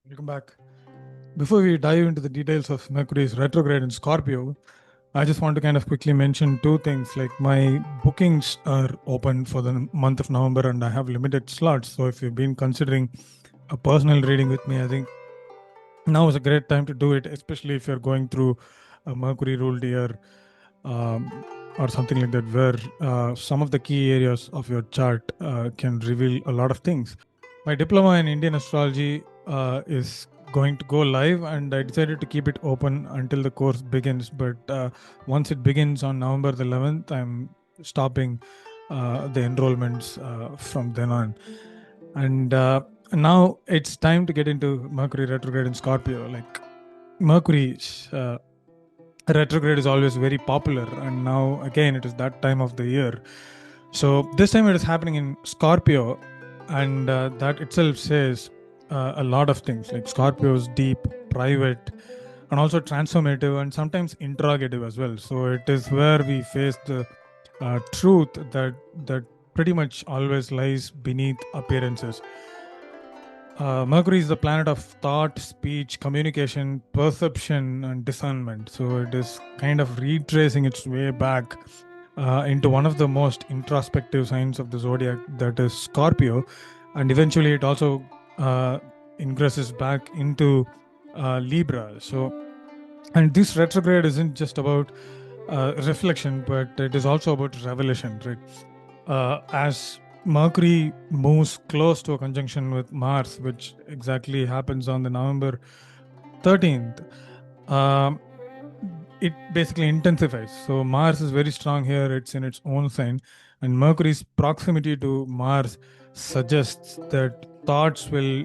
Welcome back. Before we dive into the details of Mercury's retrograde in Scorpio, I just want to kind of quickly mention two things. Like my bookings are open for the month of November and I have limited slots. So if you've been considering a personal reading with me, I think now is a great time to do it, especially if you're going through a Mercury ruled year or something like that, where some of the key areas of your chart can reveal a lot of things. My diploma in Indian astrology is going to go live, and I decided to keep it open until the course begins. But once it begins on November the 11th, I'm stopping the enrollments from then on. And now it's time to get into Mercury retrograde in Scorpio. Like Mercury retrograde is always very popular, and now again it is that time of the year. So this time it is happening in Scorpio, and that itself says a lot of things. Like Scorpio is deep, private, and also transformative, and sometimes interrogative as well. So it is where we face the truth that pretty much always lies beneath appearances. Mercury is the planet of thought, speech, communication, perception, and discernment. So it is kind of retracing its way back into one of the most introspective signs of the zodiac, that is Scorpio, and eventually it also ingresses back into Libra. So, and this retrograde isn't just about reflection, but it is also about revelation, right? As Mercury moves close to a conjunction with Mars, which exactly happens on the November 13th, it basically intensifies. So Mars is very strong here, it's in its own sign, and Mercury's proximity to Mars suggests that thoughts will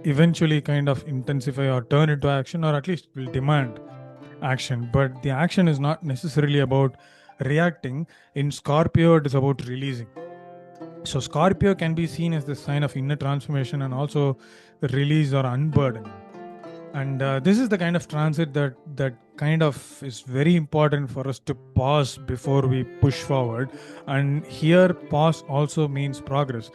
eventually kind of intensify or turn into action, or at least will demand action. But the action is not necessarily about reacting. In Scorpio, it is about releasing. So Scorpio can be seen as the sign of inner transformation and also release or unburdening. And this is the kind of transit that kind of is very important for us to pause before we push forward. And here, pause also means progress.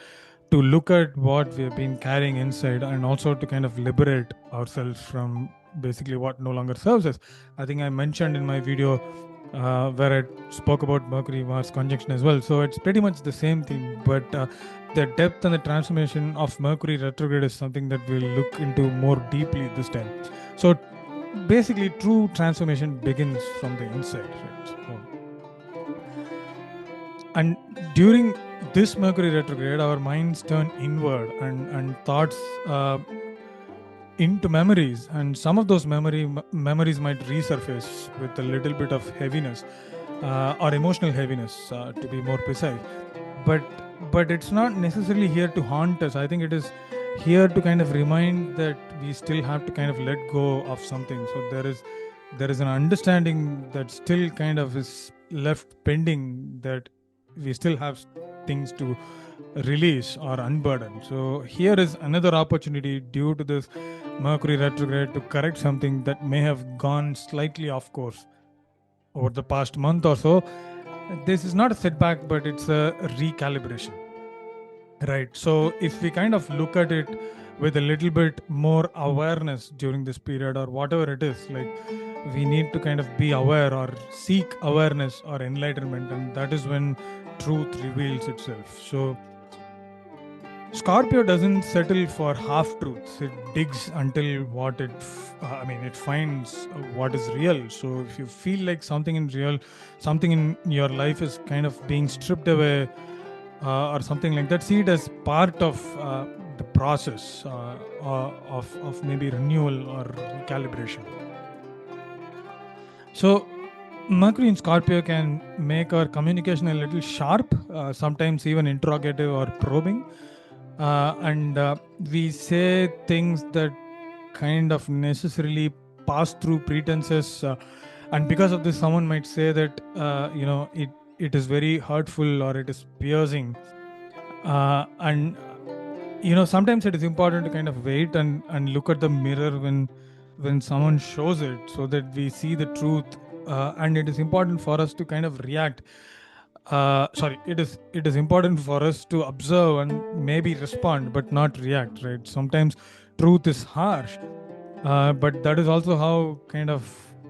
To look at what we have been carrying inside, and also to kind of liberate ourselves from basically what no longer serves us. I think I mentioned in my video where I spoke about Mercury Mars conjunction as well. So it's pretty much the same thing, but the depth and the transformation of Mercury retrograde is something that we'll look into more deeply this time. So basically, true transformation begins from the inside, right? And during this Mercury retrograde, our minds turn inward, and thoughts into memories, and some of those memories might resurface with a little bit of heaviness or emotional heaviness, to be more precise. But it's not necessarily here to haunt us. I think it is here to kind of remind that we still have to kind of let go of something. So there is an understanding that still kind of is left pending, that we still have things to release or unburden. So here is another opportunity due to this Mercury retrograde to correct something that may have gone slightly off course over the past month or so. This is not a setback, but it's a recalibration, right? So if we kind of look at it with a little bit more awareness during this period, or whatever it is, like we need to kind of be aware or seek awareness or enlightenment, and that is when truth reveals itself. So Scorpio doesn't settle for half truths. It digs until it finds what is real. So if you feel like something in your life is kind of being stripped away, or something like that, see it as part of the process of maybe renewal or recalibration. So Mercury in Scorpio can make our communication a little sharp, sometimes even interrogative or probing. And we say things that kind of necessarily pass through pretenses, and because of this, someone might say that it is very hurtful or it is piercing, and sometimes it is important to kind of wait and look at the mirror when someone shows it, so that we see the truth, and it is important for us to kind of react. It is important for us to observe and maybe respond, but not react, right? Sometimes truth is harsh, but that is also how kind of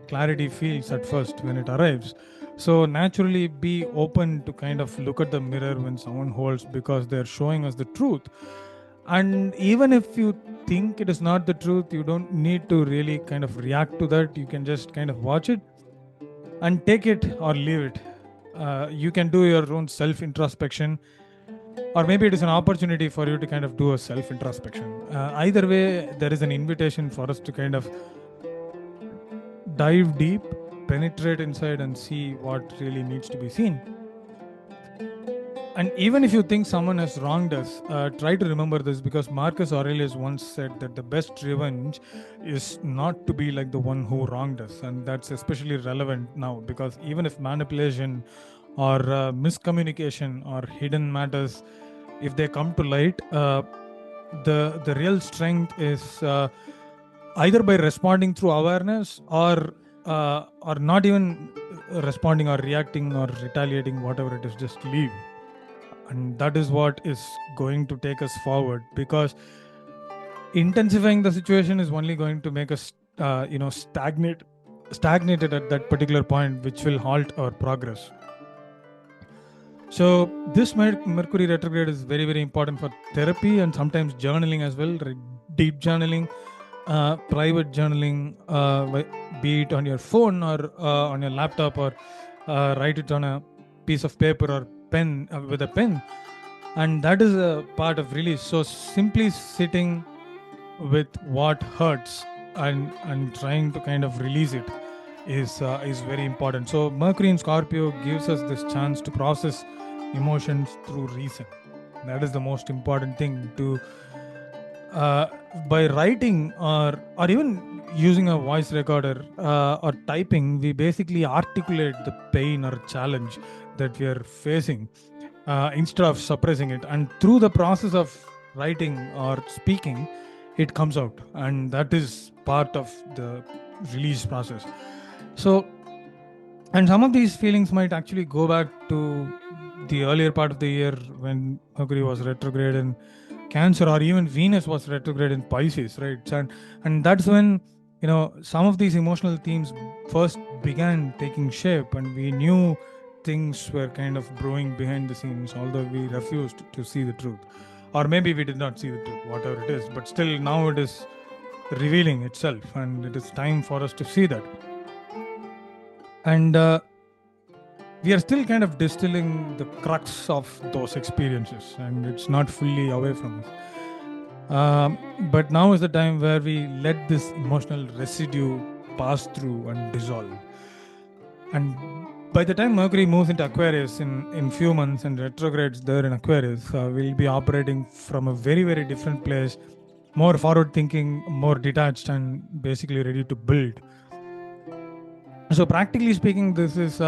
clarity feels at first when it arrives. So naturally be open to kind of look at the mirror when someone holds, because they're showing us the truth. And even if you think it is not the truth, you don't need to really kind of react to that. You can just kind of watch it and take it or leave it. You can do your own self introspection, or maybe it is an opportunity for you to kind of do a self introspection. Either way, there is an invitation for us to kind of dive deep, penetrate inside, and see what really needs to be seen. And even if you think someone has wronged us, try to remember this, because Marcus Aurelius once said that the best revenge is not to be like the one who wronged us. And that's especially relevant now, because even if manipulation or miscommunication or hidden matters, if they come to light, the real strength is either by responding through awareness, or not even responding or reacting or retaliating, whatever it is, just leave. And that is what is going to take us forward, because intensifying the situation is only going to make us stagnated at that particular point, which will halt our progress. So this Mercury retrograde is very, very important for therapy and sometimes journaling as well, deep journaling, private journaling, be it on your phone or on your laptop, or write it on a piece of paper or pen, with a pen. And that is a part of release. So simply sitting with what hurts and trying to kind of release it is very important. So Mercury in Scorpio gives us this chance to process emotions through reason. That is the most important thing. To by writing or even using a voice recorder or typing, we basically articulate the pain or challenge that we are facing, instead of suppressing it. And through the process of writing or speaking, it comes out, and that is part of the release process. So, and some of these feelings might actually go back to the earlier part of the year when Mercury was retrograde in Cancer, or even Venus was retrograde in Pisces, right? And that's when, some of these emotional themes first began taking shape, and we knew things were kind of brewing behind the scenes, although we refused to see the truth. Or maybe we did not see the truth, whatever it is, but still now it is revealing itself, and it is time for us to see that. And we are still kind of distilling the crux of those experiences, and it's not fully away from us. But now is the time where we let this emotional residue pass through and dissolve. And by the time Mercury moves into Aquarius in few months and retrogrades there in Aquarius, we'll be operating from a very, very different place, more forward thinking, more detached, and basically ready to build. So practically speaking, this is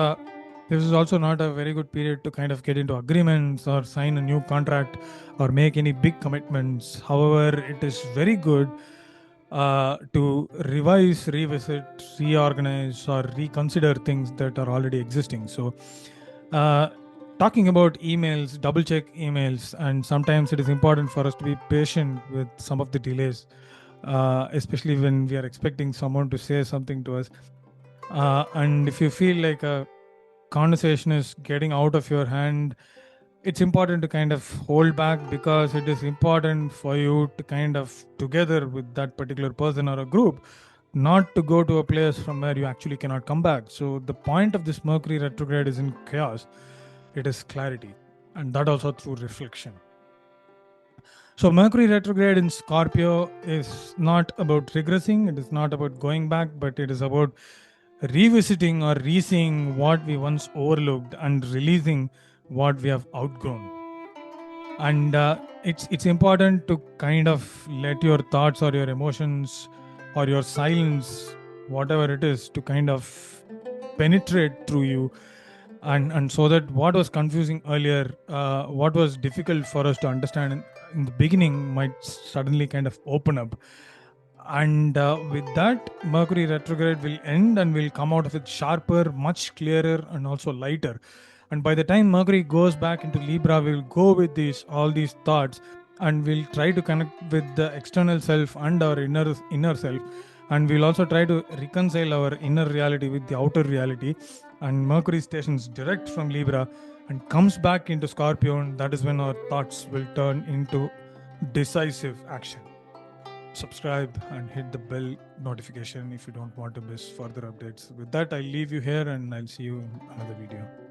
also not a very good period to kind of get into agreements or sign a new contract or make any big commitments. However, it is very good to revise, revisit, reorganize, or reconsider things that are already existing. So talking about emails, double check emails, and sometimes it is important for us to be patient with some of the delays, especially when we are expecting someone to say something to us. And if you feel like a conversation is getting out of your hand, it's important to kind of hold back, because it is important for you to kind of together with that particular person or a group, not to go to a place from where you actually cannot come back. So the point of this Mercury retrograde is in chaos, it is clarity, and that also through reflection. So Mercury retrograde in Scorpio is not about regressing, it is not about going back, but it is about revisiting or re-seeing what we once overlooked and releasing what we have outgrown. And it's important to kind of let your thoughts or your emotions or your silence, whatever it is, to kind of penetrate through you, and so that what was confusing earlier, what was difficult for us to understand in the beginning, might suddenly kind of open up. And with that, Mercury retrograde will end, and we'll come out of it sharper, much clearer, and also lighter. And by the time Mercury goes back into Libra, we'll go with all these thoughts, and we'll try to connect with the external self and our inner self, and we'll also try to reconcile our inner reality with the outer reality. And Mercury stations direct from Libra and comes back into Scorpio, and that is when our thoughts will turn into decisive action. Subscribe and hit the bell notification if you don't want to miss further updates. With that, I'll leave you here and I'll see you in another video.